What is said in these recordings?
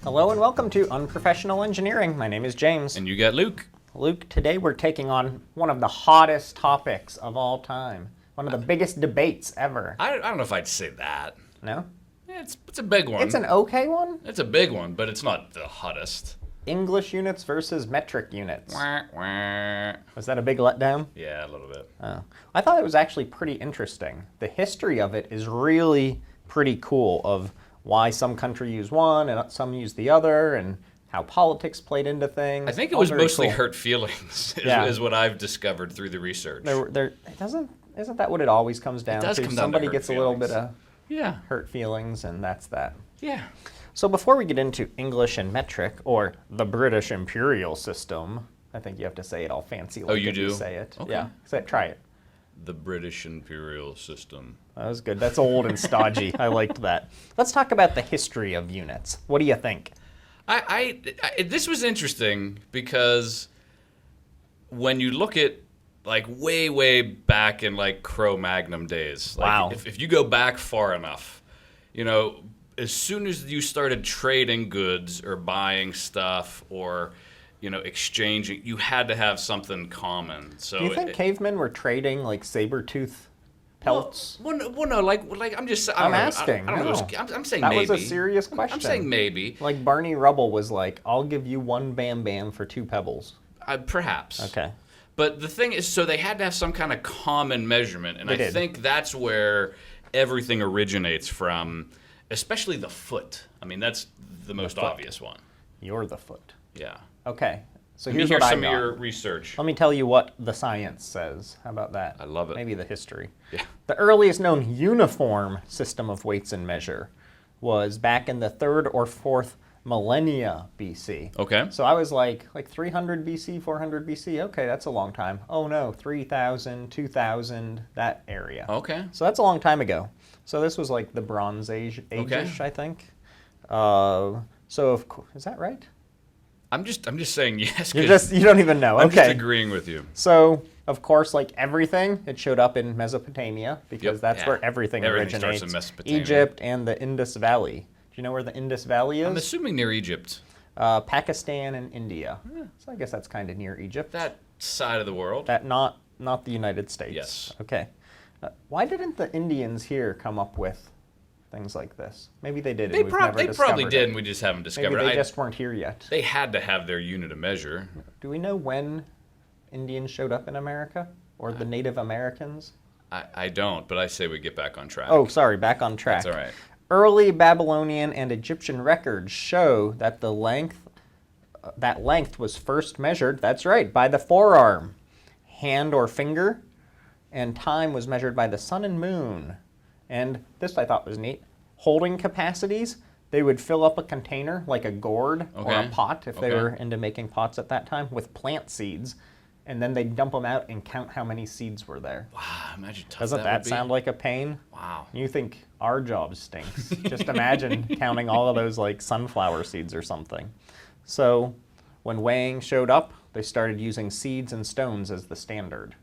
Hello and welcome to Unprofessional Engineering. My name is James. And you got Luke. Luke, today we're taking on one of the hottest topics of all time. One of the biggest debates ever. I don't know if I'd say that. No? Yeah, it's a big one. It's an okay one? It's a big one, but it's not the hottest. English units versus metric units. Wah, wah. Was that a big letdown? Yeah, a little bit. Oh. I thought it was actually pretty interesting. The history of it is really pretty cool, of why some country use one and some use the other, and how politics played into things. I think it All was very mostly cool. hurt feelings, Yeah. is what I've discovered through the research. Isn't that what it always comes down does to? come down to Somebody hurt gets a little feelings. bit of Yeah, hurt feelings, and that's that. yeah. So before we get into English and metric, or the British imperial system, I think you have to say it all fancy like you if do? you say it. Okay. Yeah, try it. The British imperial system. That was good. That's old and stodgy. I liked that. Let's talk about the history of units. What do you think? This was interesting because when you look at like way back in like Cro-Magnon days, like Wow. if you go back far enough, you know, as soon as you started trading goods or buying stuff or, you know, exchanging, you had to have something common. So Do you think cavemen were trading like saber-tooth pelts? Well, no, like I'm just. I I'm don't know. asking, I don't know. no. I'm saying That maybe. was a serious question. I'm saying maybe. Like Barney Rubble was like, I'll give you one bam bam for 2 pebbles. Perhaps. Okay. But the thing is, so they had to have some kind of common measurement, and They I did. think that's where everything originates from, especially the foot. I mean, that's the most foot. obvious one. You're the foot. Yeah. Okay. So Let me here's hear what I some got. of your research. Let me tell you what the science says. How about that? I love it. Maybe the history. Yeah. The earliest known uniform system of weights and measure was back in the 3rd or 4th millennia BC. Okay. So I was like 300 BC, 400 BC. Okay, that's a long time. Oh no, 3000, 2000, that area. Okay. So that's a long time ago. So this was like the Bronze Age, age-ish, I think. Is that right? I'm just saying yes. You 'cause don't even know. I'm Okay. just agreeing with you. So, of course, like everything, it showed up in Mesopotamia because Yep, that's yeah. where everything Everything originates. starts in Mesopotamia. Egypt and the Indus Valley. Do you know where the Indus Valley I'm is? assuming near Egypt, Pakistan and India. So I guess that's kind of near Egypt. that side of the world. That not the United States. Yes. Okay. Why didn't the Indians here come up with things like this? Maybe they did. They and we've never probably discovered did, it. and we just haven't discovered Maybe it. they just weren't here yet. They had to have their unit of measure. Do we know when Indians showed up in America, or the Native Americans? I don't, but I say we get back on track. Oh, sorry, back on track. That's all right. Early Babylonian and Egyptian records show that the length was first measured, that's right, by the forearm, hand or finger, and time was measured by the sun and moon. And this I thought was neat. Holding capacities, they would fill up a container, like a gourd or a Okay. pot, if they Okay. were into making pots at that time, with plant seeds, and then they'd dump them out and count how many seeds were there. Wow, imagine how tough Doesn't that that would be. sound like a pain? Wow. You think our job stinks. Just imagine counting all of those like sunflower seeds or something. So when weighing showed up, they started using seeds and stones as the standard.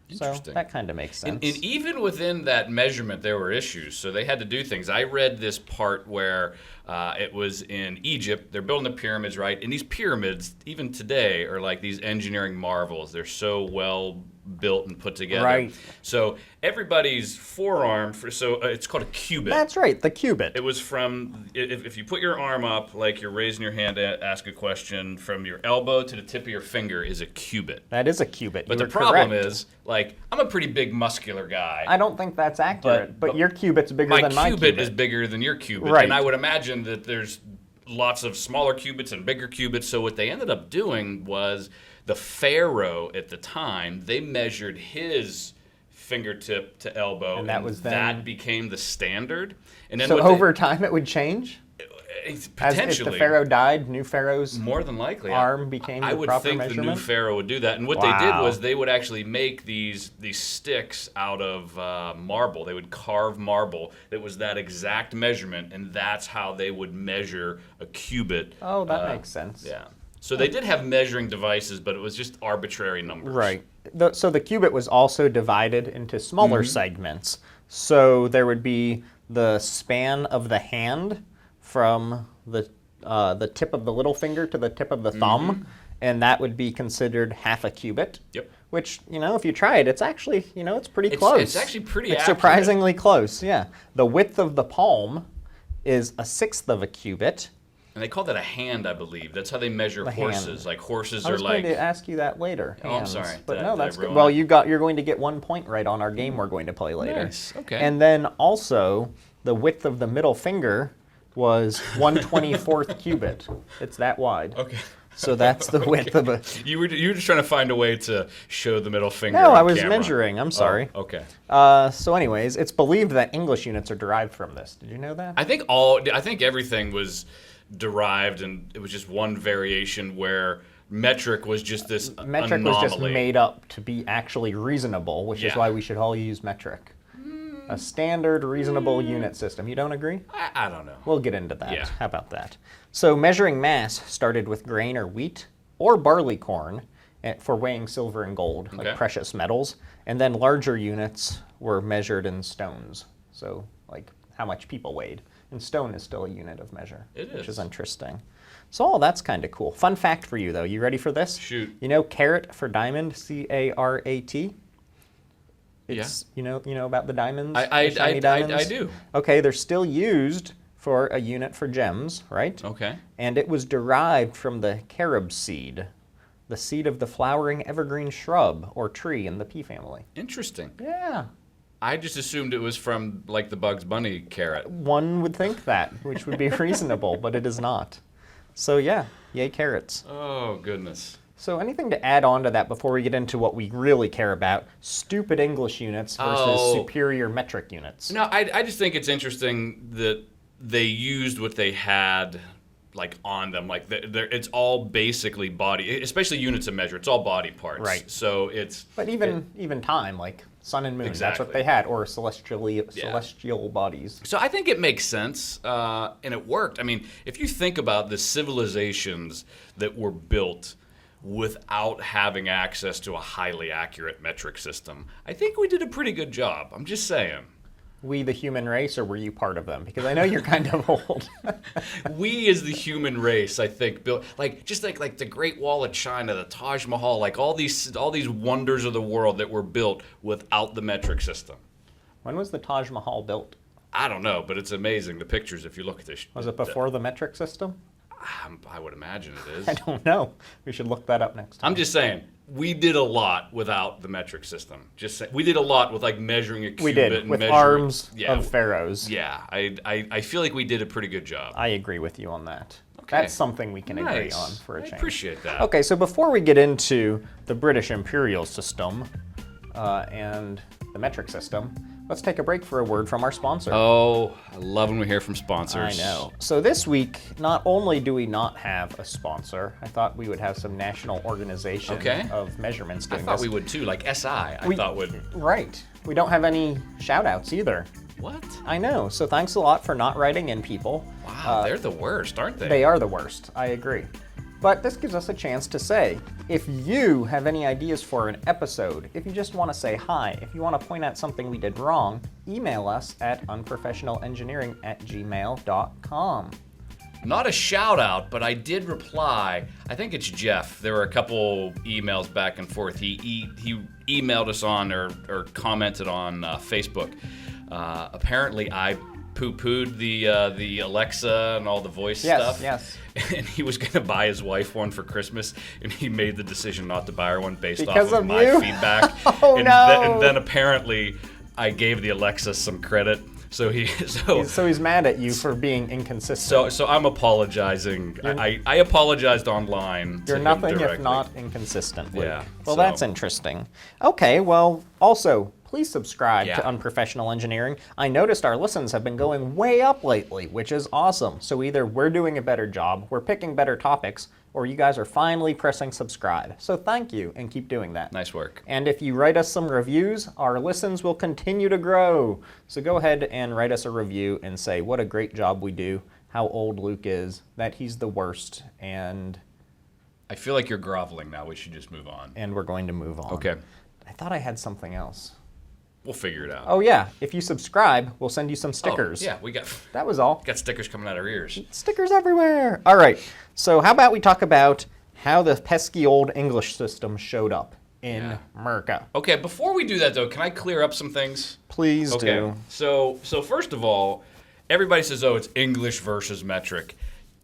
So Interesting. that kind of makes sense. And even within that measurement, there were issues. So they had to do things. I read this part where it was in Egypt. They're building the pyramids, right? And these pyramids, even today, are like these engineering marvels. They're so well built and put together. Right. So everybody's forearm, it's called a cubit. That's right, the cubit. It was from, if you put your arm up like you're raising your hand to ask a question, from your elbow to the tip of your finger is a cubit. That is a cubit. But You the were problem correct. is, like, I'm a pretty big muscular guy. I don't think that's accurate, but your cubit's bigger My than my cubit cubit. is bigger than your cubit. Right. And I would imagine that there's lots of smaller cubits and bigger cubits. So what they ended up doing was the pharaoh at the time, they measured his fingertip to elbow, And that was then- that became the standard. And then So what over time it would change? As if potentially the pharaoh died, new pharaoh's more than likely arm became I the would proper think the measurement? new pharaoh would do that. And what they did Wow. was they would actually make these sticks out of marble. They would carve marble that was that exact measurement, and that's how they would measure a cubit. Oh, that makes sense. Yeah. So they did have measuring devices, but it was just arbitrary numbers. Right. So the cubit was also divided into smaller segments. So there would be the span of the hand from the the tip of the little finger to the tip of the thumb, and that would be considered half a cubit. Yep. Which, if you try it, it's actually, it's pretty close. It's actually pretty It's accurate. surprisingly close, yeah. The width of the palm is a sixth of a cubit. And they call that a hand, I believe. That's how they measure horses. Hand. Like horses I are was like. going to ask you that later. Oh, I'm sorry. But Did no, I that's good. ruin Well, it? you're going to get 1 point right on our game we're going to play later. Nice. Okay. And then also, the width of the middle finger was 1/24th cubit. It's that wide. Okay. So that's the width of a. You were just trying to find a way to show the middle finger. No, on I was camera. measuring. I'm sorry. Oh, okay. So, anyways, it's believed that English units are derived from this. Did you know that? I think everything was derived, and it was just one variation where metric was just this Metric anomaly. was just made up to be actually reasonable, which is Yeah. why we should all use metric. A standard, reasonable unit system. You don't agree? I don't know. We'll get into that. Yeah. How about that? So measuring mass started with grain or wheat or barley corn for weighing silver and gold, like Okay. precious metals. And then larger units were measured in stones. So like how much people weighed. And stone is still a unit of measure. It Which is is. interesting. So all that's kind of cool. Fun fact for you, though. You ready for this? Shoot. You know carat for diamond, C-A-R-A-T? It's, you know about the diamonds? The shiny diamonds? I do. Okay, they're still used for a unit for gems, right? Okay. And it was derived from the carob seed, the seed of the flowering evergreen shrub or tree in the pea family. Interesting. Yeah. I just assumed it was from like the Bugs Bunny carrot. One would think that, which would be reasonable, but it is not. So yeah, yay carrots. Oh goodness. So anything to add on to that before we get into what we really care about, stupid English units versus superior metric units? No, I just think it's interesting that they used what they had like on them. Like it's all basically body, especially units of measure. It's all body parts. Right. So it's. But even time, like sun and moon, that's Exactly. what they had, or celestial bodies. So I think it makes sense, and it worked. I mean, if you think about the civilizations that were built without having access to a highly accurate metric system, I think we did a pretty good job. I'm just saying. We, the human race, or were you part of them? Because I know you're kind of old. We as the human race, I think, built like the Great Wall of China, the Taj Mahal, like all these wonders of the world that were built without the metric system. When was the Taj Mahal built? I don't know, but it's amazing. The pictures, if you look at this. Was it before the metric system? I would imagine it is. I don't know. We should look that up next time. I'm just saying, we did a lot without the metric system. Just say, we did a lot with like measuring a cubit We did, and with measuring, arms yeah, of pharaohs. Yeah, I feel like we did a pretty good job. I agree with you on that. Okay. That's something we can agree Nice. on for a I change. appreciate that. Okay, so before we get into the British imperial system and the metric system, let's take a break for a word from our sponsor. Oh, I love when we hear from sponsors. I know. So this week, not only do we not have a sponsor, I thought we would have some national organization Okay. of measurements I doing thought this. we would too, like SI. I thought would. Right. We don't have any shout-outs either. What? I know. So thanks a lot for not writing in, people. Wow, they're the worst, aren't they? They are the worst. I agree. But this gives us a chance to say, if you have any ideas for an episode, if you just want to say hi, if you want to point out something we did wrong, email us at unprofessionalengineering@gmail.com. Not a shout out, but I did reply. I think it's Jeff. There were a couple emails back and forth. He emailed us on or commented on Facebook. Apparently, I poo-pooed the Alexa and all the voice stuff. Yes. And he was going to buy his wife one for Christmas, and he made the decision not to buy her one based Because off of my you? feedback. Oh, and no. and then apparently, I gave the Alexa some credit. So So he's mad at you for being inconsistent. so I'm apologizing. I apologized online. You're to him nothing if directly. not inconsistent, Luke. Yeah, Well, so- that's interesting. Okay, well, also, please subscribe Yeah. to Unprofessional Engineering. I noticed our listens have been going way up lately, which is awesome. So either we're doing a better job, we're picking better topics, or you guys are finally pressing subscribe. So thank you, and keep doing that. Nice work. And if you write us some reviews, our listens will continue to grow. So go ahead and write us a review and say what a great job we do, how old Luke is, that he's the worst, and I feel like you're groveling now. We should just move on. we're going to move on. Okay. I thought I had something else. We'll figure it out. Oh yeah, if you subscribe, we'll send you some stickers. Oh, yeah, we got That was all. stickers coming out our ears. Stickers everywhere. All right. So how about we talk about how the pesky old English system showed up in America? Okay, before we do that though, can I clear up some things? Please Okay. do. So first of all, everybody says, "Oh, it's English versus metric."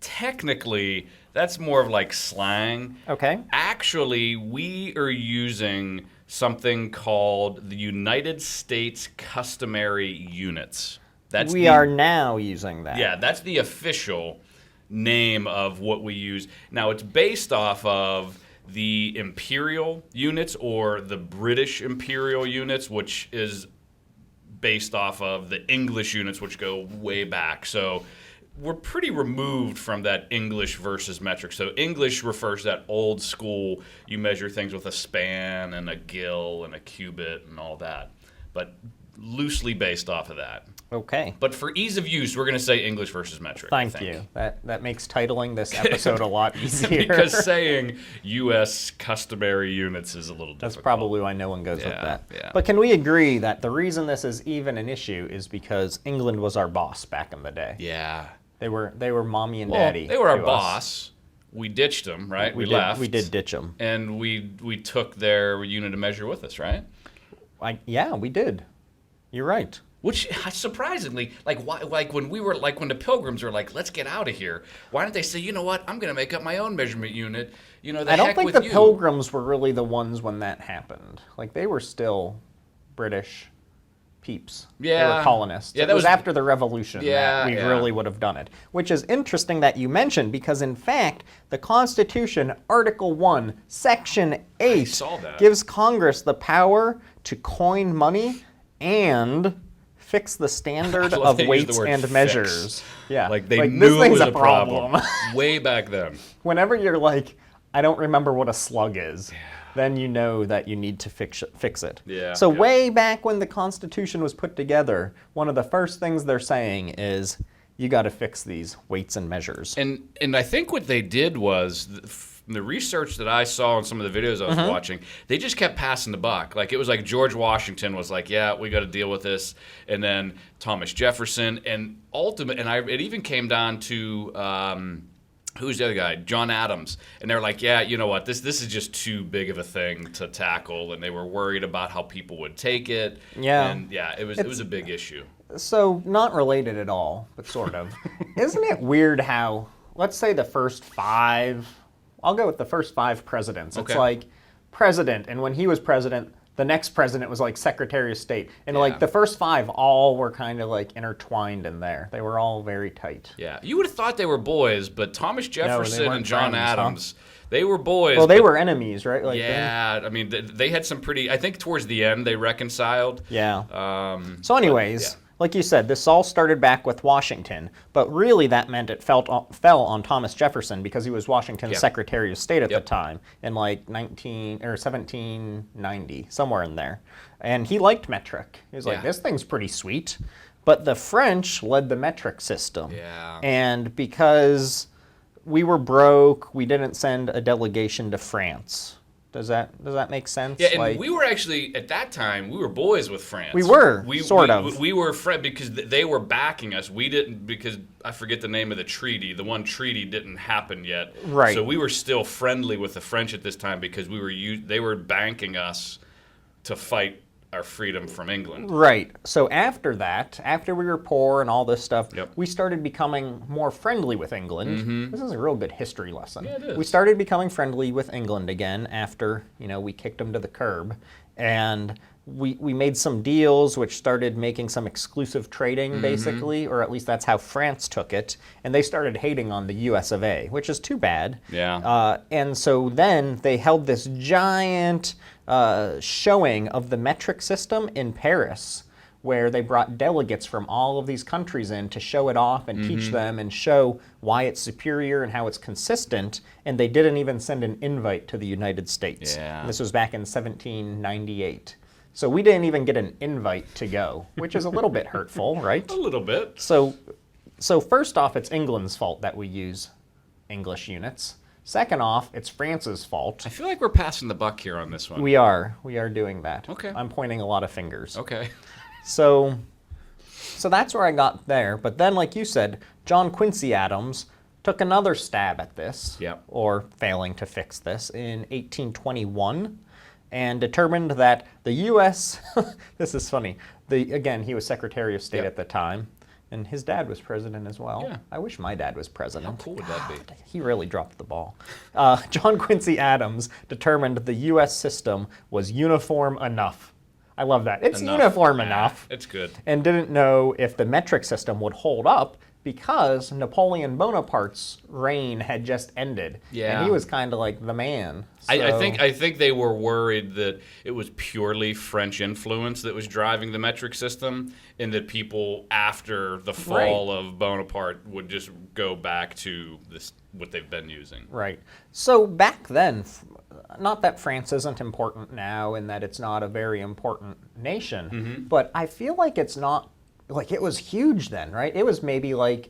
Technically, that's more of like slang. Okay. Actually, we are using something called the United States Customary Units. We are now using that. Yeah, that's the official name of what we use. Now, it's based off of the Imperial Units or the British Imperial Units, which is based off of the English units, which go way back. So we're pretty removed from that English versus metric. So English refers to that old school, you measure things with a span and a gill and a cubit and all that, but loosely based off of that. Okay. But for ease of use, we're going to say English versus metric. I Thank think. you. That makes titling this episode a lot easier. Because saying U.S. customary units is a little difficult. That's probably why no one goes with Yeah, that. yeah. But can we agree that the reason this is even an issue is because England was our boss back in the day? Yeah. They were mommy and Well, daddy. they were our to us. boss. We ditched them, right? We left. We did ditch them. And we took their unit of measure with us, right? Yeah, we did. You're right. Which surprisingly, when the Pilgrims were like, "Let's get out of here," why didn't they say, "You know what? I'm going to make up my own measurement unit." You know, I don't think the you. Pilgrims were really the ones when that happened. Like they were still British peeps. They Yeah. were colonists. Yeah, it that was was- after the Revolution Yeah, that we yeah. really would have done it. Which is interesting that you mentioned because in fact, the Constitution, Article 1, Section 8 saw that. gives Congress the power to coin money and fix the standard I love of they use the weights word and fix. measures. Yeah. Like they this knew it thing's was a problem. Way back then. Whenever you're like, I don't remember what a slug is, then you know that you need to fix it. Yeah, So yeah. way back when the Constitution was put together, one of the first things they're saying is, you got to fix these weights and measures. And I think what they did was the research that I saw in some of the videos I was watching, they just kept passing the buck. Like it was like George Washington was like, "Yeah, we got to deal with this," and then Thomas Jefferson, and it even came down to who's the other guy, John Adams, and they're like, "Yeah, you know what? This is just too big of a thing to tackle," and they were worried about how people would take it. Yeah. and yeah, it was a big issue. So not related at all, but sort of. Isn't it weird how, let's say the first 5, I'll go with the first 5 presidents. It's Okay. like president, and when he was president, the next president was like Secretary of State. And Yeah. like the first 5 all were kind of like intertwined in there. They were all very tight. Yeah, you would have thought they were boys, but Thomas Jefferson weren't and John friends, huh? Adams, they were boys. Well, they but- were enemies, right? Like Yeah, I mean, they had some pretty. I think towards the end they reconciled. Yeah. So anyways, like you said, this all started back with Washington, but really that meant it fell on Thomas Jefferson because he was Washington's Yeah. Secretary of State at the Yep. time in like 1790, somewhere in there. And he liked metric. He was like, Yeah. this thing's pretty sweet. But the French led the metric system. Yeah. And because we were broke, we didn't send a delegation to France. Does that make sense? Yeah, and Like- we were actually at that time we were boys with France. We were, sort we, of. We were friends because they were backing us. We didn't because I forget the name of the treaty. The one treaty didn't happen yet. Right. So we were still friendly with the French at this time because they were banking us to fight our freedom from England. Right. So after that, after we were poor and all this stuff, Yep. we started becoming more friendly with England. This is a real good history lesson. Yeah, it is. We started becoming friendly with England again after, we kicked them to the curb. And we made some deals which started making some exclusive trading, basically, or at least that's how France took it. And they started hating on the US of A, which is too bad. Yeah. And so then they held this giant showing of the metric system in Paris, where they brought delegates from all of these countries in to show it off and teach them and show why it's superior and how it's consistent. And they didn't even send an invite to the United States. Yeah. And this was back in 1798. So we didn't even get an invite to go, which is a little bit hurtful, right? A little bit. So first off, it's England's fault that we use English units. Second off, it's France's fault. I feel like we're passing the buck here on this one. We are doing that. Okay. I'm pointing a lot of fingers. Okay. So that's where I got there. But then, like you said, John Quincy Adams took another stab at this, Yep. or failing to fix this, in 1821, and determined that the U.S. This is funny. Again, he was Secretary of State Yep. at the time, and his dad was president as well. Yeah. I wish my dad was president. How cool would that be? He really dropped the ball. John Quincy Adams determined the U.S. system was uniform enough. I love that. It's Enough. uniform Ah, enough. It's good. And didn't know if the metric system would hold up because Napoleon Bonaparte's reign had just ended. Yeah. And he was kind of like the man. I So- think they were worried that it was purely French influence that was driving the metric system, and that people after the fall of Bonaparte would just go back to this what they've been using. Right. So back then, not that France isn't important now and that it's not a very important nation, but I feel like it's not, like it was huge then, right? It was maybe like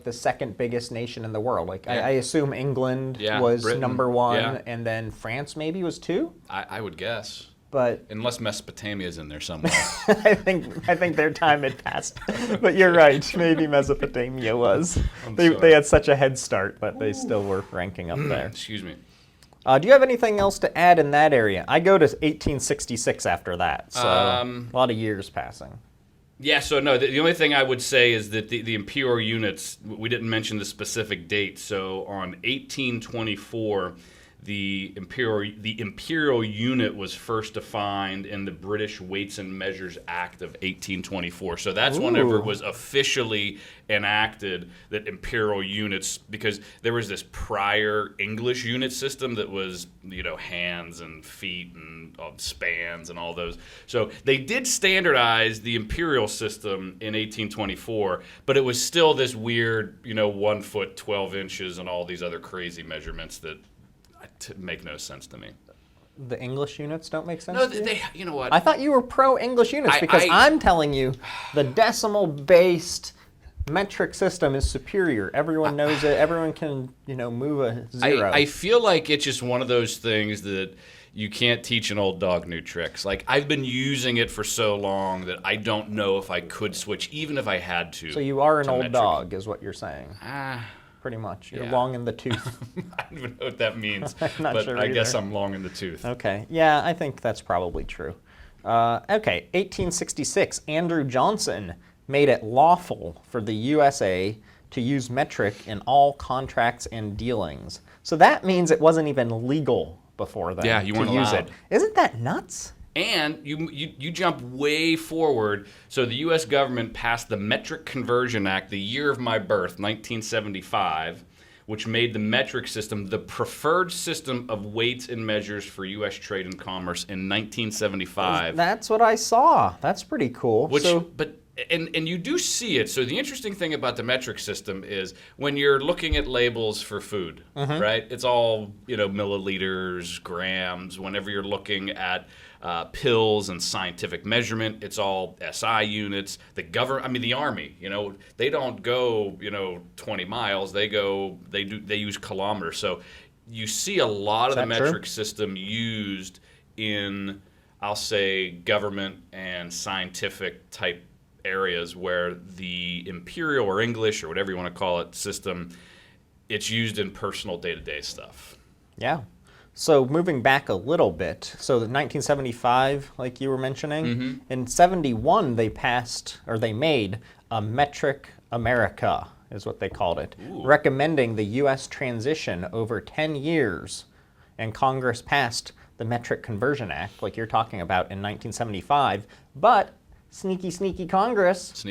the second biggest nation in the world. Like Yeah. I assume England Yeah, was Britain, number one, yeah. and then France maybe was two. I would guess. But Unless Mesopotamia's in there somewhere. I think their time had passed. But you're right. Maybe Mesopotamia was. They sorry. had such a head start, but they still were ranking up there. Excuse me. Do you have anything else to add in that area? I go to 1866 after that, so a lot of years passing. Yeah, so no, the only thing I would say is that the Imperial Units, we didn't mention the specific date. So on 1824, the Imperial Unit was first defined in the British Weights and Measures Act of 1824. So that's whenever it was officially enacted that Imperial Units, because there was this prior English unit system that was, hands and feet and spans and all those. So they did standardize the Imperial system in 1824, but it was still this weird, 1 foot 12 inches and all these other crazy measurements that make no sense to me. The English units don't make sense No, to you? they, you know what? I thought you were pro-English units because I'm telling you the decimal-based metric system is superior. Everyone knows it. Everyone can, move a zero. I feel like it's just one of those things that you can't teach an old dog new tricks. Like, I've been using it for so long that I don't know if I could switch, even if I had to. So you are an to old metric. dog, is what you're saying. Ah, Pretty much. You're Yeah. long in the tooth. I don't even know what that means, not but sure I guess either. I'm long in the tooth. Okay. Yeah, I think that's probably true. Okay, 1866, Andrew Johnson made it lawful for the USA to use metric in all contracts and dealings. So that means it wasn't even legal before then Yeah, you to weren't use allowed. it. Isn't that nuts? And you jump way forward. So the U.S. government passed the Metric Conversion Act the year of my birth, 1975, which made the metric system the preferred system of weights and measures for U.S. trade and commerce in 1975. That's what I saw. That's pretty cool. And you do see it. So the interesting thing about the metric system is when you're looking at labels for food, right? It's all milliliters, grams. Whenever you're looking at pills and scientific measurement, it's all SI units. The Army, they don't go 20 miles. They use kilometers. So you see a lot of the metric system used in, I'll say, government and scientific type areas where the imperial or English or whatever you want to call it system, it's used in personal day-to-day stuff. Yeah. So moving back a little bit, so the 1975, like you were mentioning, in 71 they made a metric America, is what they called it, recommending the U.S. transition over 10 years. And Congress passed the Metric Conversion Act, like you're talking about, in 1975, but sneaky Congress,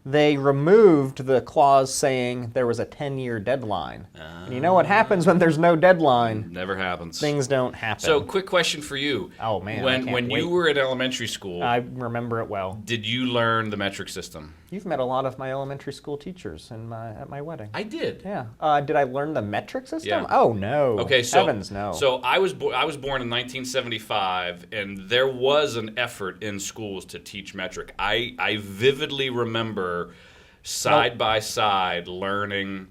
they removed the clause saying there was a 10-year deadline. And you know what happens when there's no deadline? Never happens. Things don't happen. So, quick question for you. Oh, man, I When can't when wait. you were in elementary school, I remember it well. did you learn the metric system? You've met a lot of my elementary school teachers at my wedding. I did. Yeah. Did I learn the metric system? Yeah. Oh, no. Okay, so Heavens, no. So I was born in 1975, and there was an effort in schools to teach metric. I vividly remember side by side learning,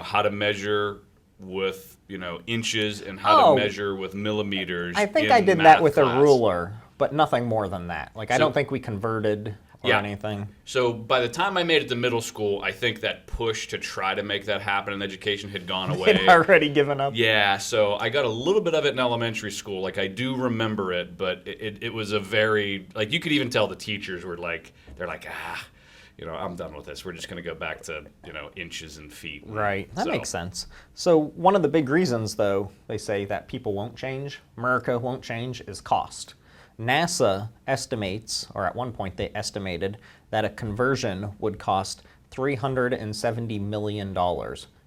how to measure with inches and how Oh. to measure with millimeters. I think in I did math that with class. a ruler, but nothing more than that. Like, I So- don't think we converted or Yeah. anything. So by the time I made it to middle school, I think that push to try to make that happen in education had gone away. They'd already given up. Yeah, so I got a little bit of it in elementary school. Like, I do remember it, but it was a very, like, you could even tell the teachers were like, I'm done with this. We're just going to go back to, inches and feet. Right. That So- makes sense. So one of the big reasons, though, they say that people won't change, America won't change, is cost. NASA estimates, or at one point they estimated, that a conversion would cost $370 million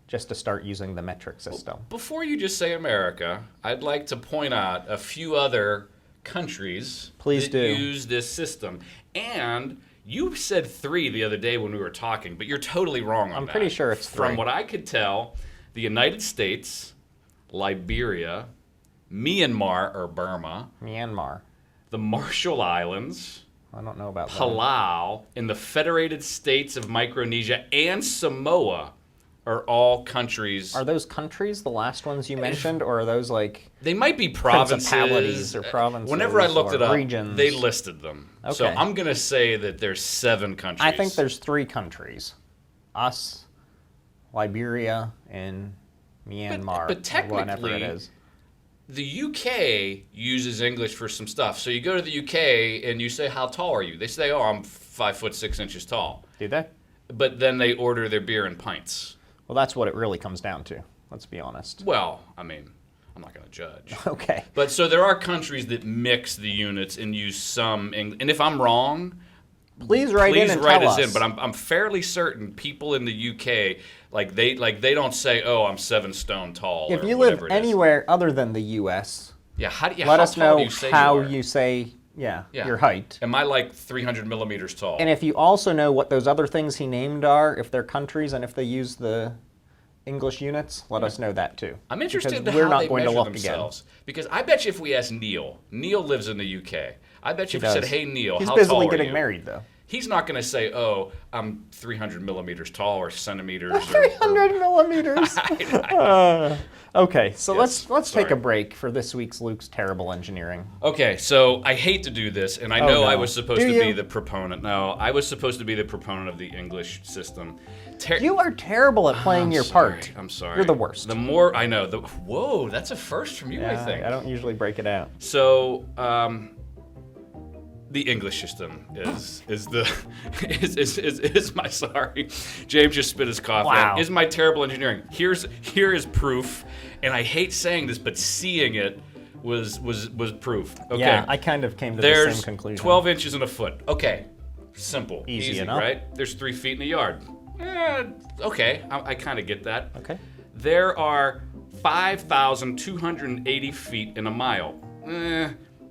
just to start using the metric system. Before you just say America, I'd like to point out a few other countries Please that do. use this system. And you said 3 the other day when we were talking, but you're totally wrong on that. I'm pretty sure it's 3. From what I could tell, the United States, Liberia, Myanmar or Burma, Myanmar. the Marshall Islands, I don't know about that. Palau, and the Federated States of Micronesia and Samoa are all countries. Are those countries the last ones you mentioned, or are those like They might be provinces. principalities or provinces? Whenever I looked or it up, regions? they listed them. So Okay. I'm going to say that there's 7 countries. I think there's 3 countries: us, Liberia, and Myanmar. but or whatever it technically, is. the UK uses English for some stuff. So you go to the UK and you say, "How tall are you?" They say, "Oh, I'm 5'6" tall." Do they? But then they order their beer in pints. Well, that's what it really comes down to. Let's be honest. Well, I mean, I'm not going to judge. Okay. But so there are countries that mix the units and use some English. And if I'm wrong, Please write in please and write tell us us. in. But I'm fairly certain people in the UK they don't say, "Oh, I'm 7 stone tall." If or you live whatever it is. anywhere other than the U.S., yeah, let how us tall do know you say how you, are? you say Yeah. your height. Am I like 300 millimeters tall? And if you also know what those other things he named are, if they're countries and if they use the English units, let us know that too. I'm interested Because in we're how not they going to measure look themselves. Because I bet you if we asked Neil lives in the UK. I bet you if we said, does. "Hey Neil, He's how tall busily are getting you?" married, though. He's not going to say, "Oh, I'm 300 millimeters tall or centimeters." or- 300 millimeters. Okay, so Yes, let's take a sorry. break for this week's Luke's Terrible Engineering. Okay, so I hate to do this, and I Oh, know no. I was supposed Do to be you? the proproponent. No, I was supposed to be the proponent of the English system. You are terrible at playing I'm your sorry, part. I'm sorry. You're the worst. The more I know, whoa, that's a first from you, I think. I don't usually break it out. So, the English system is my sorry. James just spit his coffee Wow. out. Is my terrible engineering. Here is proof, and I hate saying this, but seeing it was proof. Okay. Yeah, I kind of came to the There's same conclusion. 12 inches in a foot. Okay. Simple. Easy enough. Right? There's 3 feet in a yard. Okay. I kind of get that. Okay. There are 5,280 feet in a mile.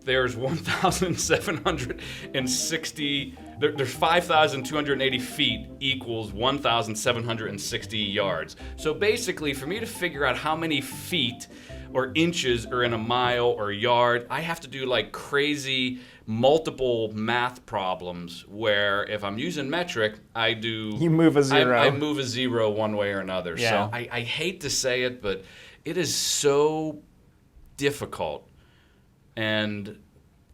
There's 1,760. There's 5,280 feet equals 1,760 yards. So basically, for me to figure out how many feet or inches are in a mile or yard, I have to do like crazy multiple math problems where if I'm using metric, I do... You move a zero. I move a zero one way or another. Yeah. So I hate to say it, but it is so difficult. And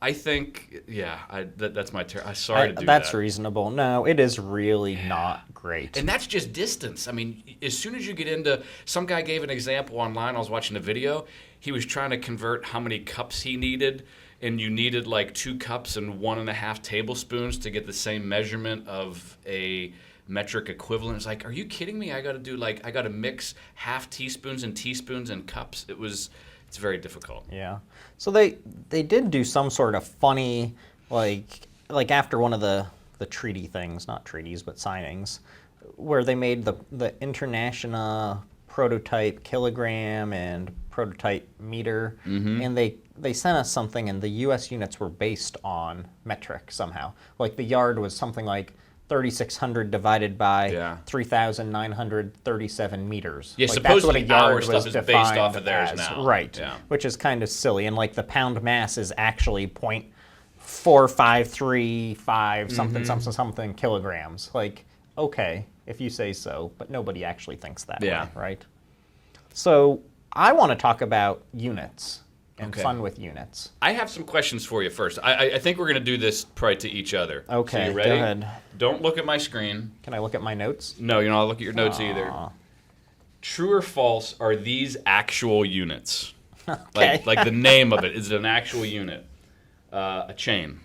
I think, that's my I'm sorry to do That's that. reasonable. No, it is really not great. And that's just distance. I mean, as soon as you get into, some guy gave an example online. I was watching a video. He was trying to convert how many cups he needed, and you needed like 2 cups and 1.5 tablespoons to get the same measurement of a metric equivalent. It's like, are you kidding me? I got to mix half teaspoons and teaspoons and cups. It's very difficult. Yeah. So they did do some sort of funny, like after one of the treaty things, not treaties, but signings, where they made the international prototype kilogram and prototype meter, and they sent us something, and the U.S. units were based on metric somehow. Like the yard was something like 3,600 divided by 3,937 meters. Yeah, like that's what a supposedly yard our was stuff is based defined off of theirs as. now. Right, Yeah. which is kind of silly. And like the pound mass is actually 0.4535 something kilograms. Like, okay, if you say so, but nobody actually thinks that way, right? So I want to talk about units and Okay. fun with units. I have some questions for you first. I think we're going to do this probably to each other. Okay, So you ready? go ahead. Don't look at my screen. Can I look at my notes? No, you're not look at your notes either. Aw. True or false, are these actual units? Okay. Like the name of it, is it an actual unit? A chain.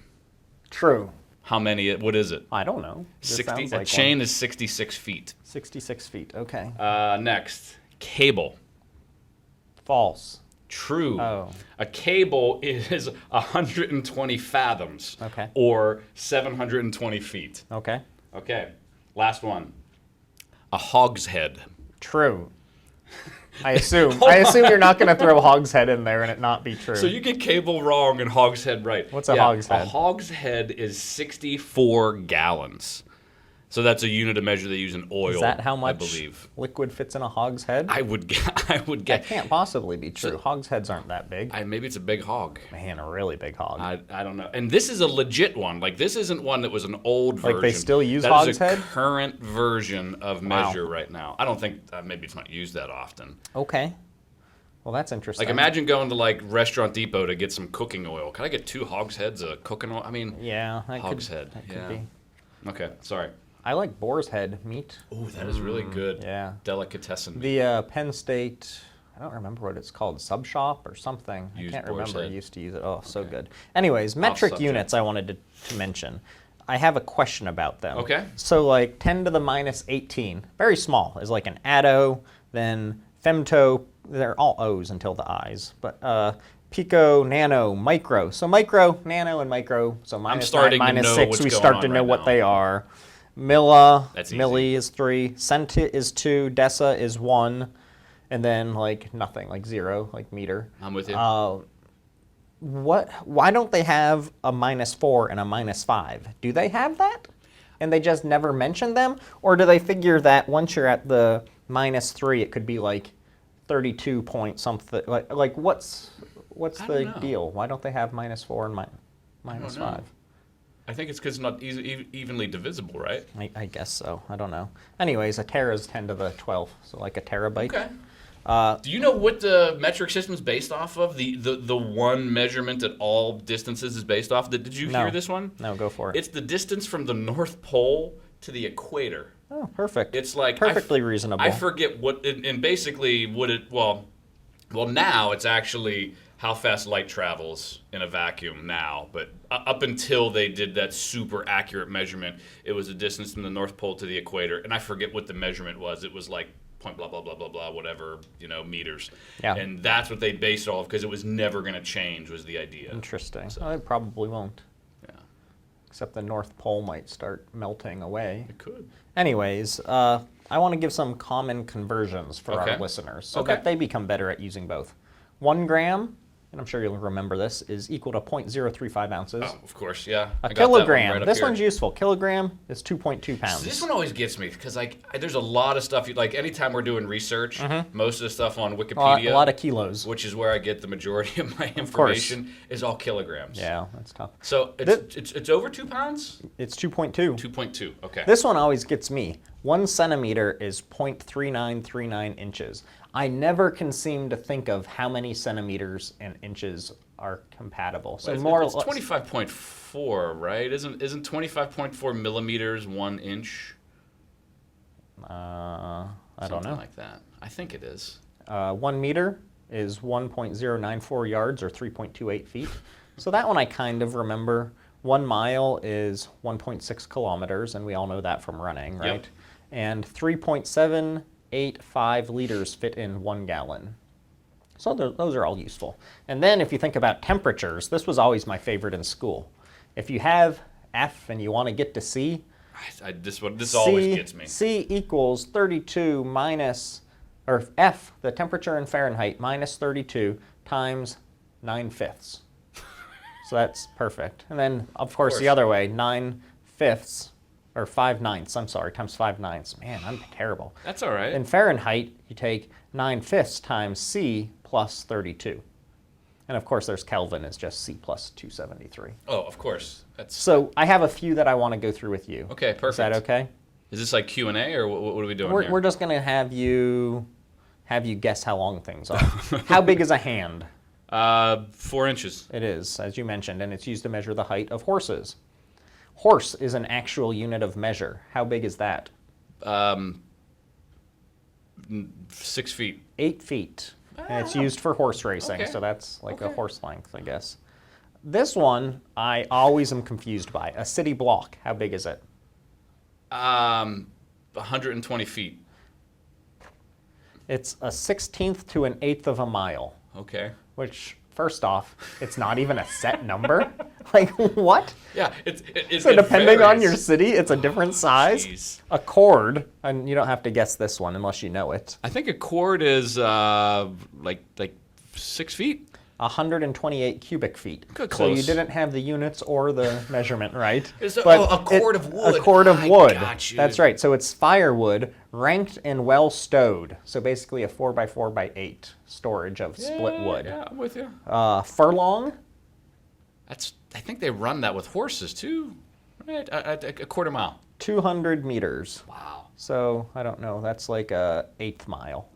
True. How many, what is it? I don't know. This 60, sounds a like chain is 66 feet. 66 feet. Okay. Next, cable. False. True. Oh. A cable is 120 fathoms. Okay. Or 720 feet. Okay. Okay. Last one. A hogshead. True. I assume. I assume you're not going to throw hogshead in there and it not be true. So you get cable wrong and hogshead right. What's a hogshead? A hogshead is 64 gallons. So that's a unit of measure they use in oil. Is that how much I believe. liquid fits in a hogshead? I would That get. can't possibly be true. Hogsheads aren't that big. Maybe it's a big hog. Man, a really big hog. I don't know. And this is a legit one. Like, this isn't one that was an old version. Like, they still use That is a hogshead? current version of measure right now. I don't think, maybe it's not used that often. Okay. Well, that's interesting. Like, imagine going to, like, Restaurant Depot to get some cooking oil. Can I get 2 hogsheads of cooking oil? I mean, Yeah, that hogshead. Could Yeah. be. Okay, sorry. I like boar's head meat. Oh, that is really good. Yeah. Delicatessen meat. The Penn State, I don't remember what it's called, Sub Shop or something. Used I can't boar's remember. I head. used to use it. Oh, so good. Anyways, metric subject. units I wanted to mention. I have a question about them. Okay. So like 10 to the minus 18, very small, is like an atto, then femto, they're all O's until the I's. But pico, nano, micro. So micro, nano, and micro. So minus 9, starting to minus know 6, what's we going start on to know right what now. they are. Milla, That's easy. milli is 3, centi is 2, deci is 1, and then like nothing, like 0, like meter. I'm with you. Why don't they have a minus 4 and a minus 5? Do they have that? And they just never mention them? Or do they figure that once you're at the minus 3, it could be like 32 point something? Like what's I the don't know. deal? Why don't they have minus 4 and minus know. 5? I think it's because it's not evenly divisible, right? I guess so. I don't know. Anyways, a tera is 10 to the 12, so like a terabyte. Okay. Do you know what the metric system is based off of? The one measurement at all distances is based off? Did you No. hear this one? No, go for it. It's the distance from the North Pole to the equator. Oh, perfect. It's like perfectly reasonable. I forget what, and basically what it, well, now it's actually how fast light travels in a vacuum now. But up until they did that super accurate measurement, it was the distance from the North Pole to the equator. And I forget what the measurement was. It was like point blah, blah, blah, blah, blah, whatever, meters. Yeah. And that's what they based it off because it was never going to change was the idea. Interesting. So- Well, it probably won't. Yeah, Except the North Pole might start melting away. it could. Anyways, I want to give some common conversions for Okay. our listeners so Okay. that they become better at using both. 1 gram, and I'm sure you'll remember this, is equal to 0.035 ounces. Oh, of course, yeah. A I got that one kilogram, right up this here. one's useful. Kilogram is 2.2 pounds. So this one always gets me because there's a lot of stuff. Like anytime we're doing research, most of the stuff on Wikipedia, a lot of kilos. which is where I get the majority of my information, is all kilograms. Yeah, that's tough. So it's over 2 pounds. It's 2.2. 2.2. Okay. This one always gets me. 1 centimeter is 0.3939 inches. I never can seem to think of how many centimeters and inches are compatible. So it's more or it's less. 25.4, right? Isn't 25.4 millimeters 1 inch? I don't Something know. like that. I think it is. 1 meter is 1.094 yards or 3.28 feet. So that one I kind of remember. 1 mile is 1.6 kilometers, and we all know that from running, right? Yep. And 3.785 liters fit in 1 gallon. So those are all useful. And then if you think about temperatures, this was always my favorite in school. If you have F and you want to get to C, This always gets me. C equals 32 minus, or F, the temperature in Fahrenheit, minus 32 times 9/5. So that's perfect. And then, of course, the course. other way, 9/5, or 5/9, I'm sorry, times 5/9. Man, I'm terrible. That's all right. In Fahrenheit, you take 9/5 times C plus 32. And of course, there's Kelvin, is just C plus 273. Oh, of course. That's So I have a few that I want to go through with you. okay. Perfect. Is that okay? Is this like Q&A or what are we doing We're, here? we're just going to have you have you guess how long things are. How big is a hand? 4 inches. It is, as you mentioned, and it's used to measure the height of horses. Horse is an actual unit of measure. How big is that? 6 feet. 8 feet. And it's used for horse racing, Okay. so that's like a Okay. horse length, I guess. This one, I always am confused by. A city block. How big is it? 120 feet. It's a 16th to an eighth of a mile, Okay. which, first off, it's not even a set number. Like, what? Yeah, So depending on varies. your city, it's a different size. Jeez. A cord, and you don't have to guess this one unless you know it. I think a cord is like 6 feet. 128 cubic feet. Good, So you close. didn't have the units or the measurement right. A cord of wood. A cord of I wood. got you. That's right. So it's firewood, ranked and well stowed. So basically a 4x4x8 storage of split wood. Yeah, I'm with you. Furlong, I think they run that with horses too. Right, a quarter mile. 200 meters. Wow. So I don't know. That's like a eighth mile.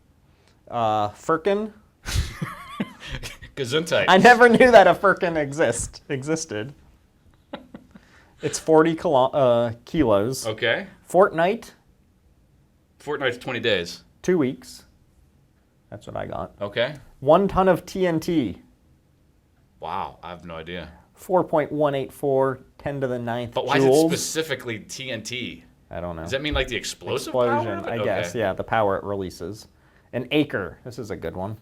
Firkin. Gesundheit. I never knew that a firkin existed. It's 40 kilos. Okay. Fortnight, Fortnight's 20 days. 2 weeks. That's what I got. Okay. 1 ton of TNT, Wow, I have no idea. 4.184, 10 to the ninth But why is joules. it specifically TNT? I don't know. Does that mean like the explosive power Explosion, of it? I Okay. guess. Yeah, the power it releases. An acre. This is a good one.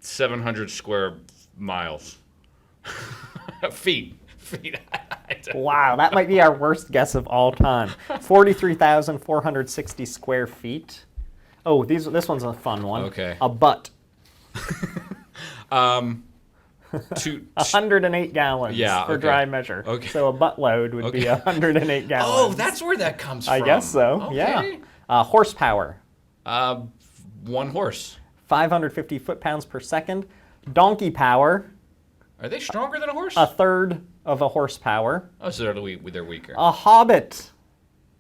700 square miles. Feet. Wow, that might be our worst guess of all time. 43,460 square feet. Oh, this one's a fun one. Okay. A butt. 108 gallons Yeah, for okay. dry measure. Okay. So a butt load would be 108 gallons. Oh, that's where that comes from. I guess so, Okay. yeah. Horsepower, 1 horse. 550 foot-pounds per second. Donkey power, Are they stronger than a horse? a third of a horsepower. Oh, so they're weaker. A hobbit.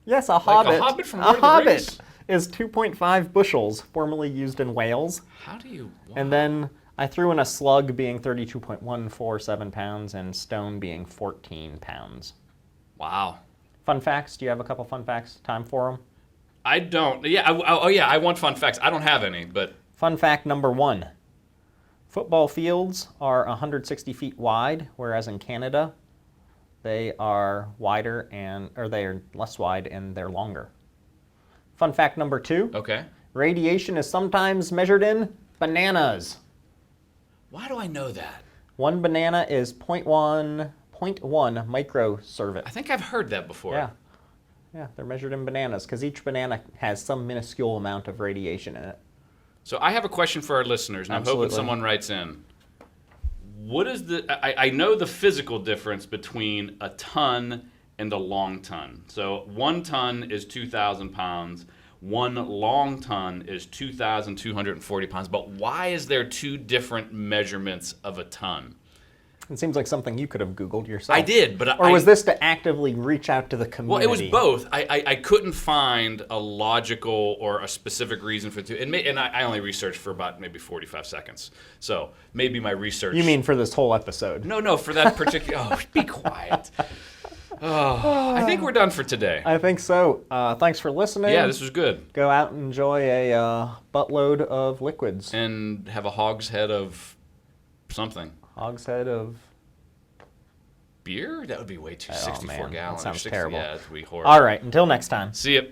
Yes, a hobbit. hobbit from a Lord of the hobbit Rings? is 2.5 bushels, formerly used in Wales. How do you... Wow. And then I threw in a slug being 32.147 pounds and stone being 14 pounds. Wow. Fun facts? Do you have a couple fun facts? Time for them? I don't. Yeah. I want fun facts. I don't have any, but... Fun fact number 1. Football fields are 160 feet wide, whereas in Canada, they are wider or they are less wide and they're longer. Fun fact number 2. Okay. Radiation is sometimes measured in bananas. Why do I know that? 1 banana is 0.1 microsievert. I think I've heard that before. Yeah. Yeah, they're measured in bananas because each banana has some minuscule amount of radiation in it. So I have a question for our listeners, and I'm hoping Absolutely. someone writes in. What is I know the physical difference between a ton and a long ton. So 1 ton is 2,000 pounds. 1 long ton is 2,240 pounds. But why is there 2 different measurements of a ton? It seems like something you could have Googled yourself. I did, but Or was this to actively reach out to the Well, community? it was both. I couldn't find a logical or a specific reason for it. And I only researched for about maybe 45 seconds. So maybe my research... You mean for this whole episode? No, for that particular... Oh, be quiet. Oh, I think we're done for today. I think so. Thanks for listening. Yeah, this was good. Go out and enjoy a buttload of liquids. And have a hogshead of something. Hogshead of... Beer? That would be way too... Oh, 64 man, that gallons. sounds 60 terrible. Yeah, that would be horrible. All right, until next time. See ya.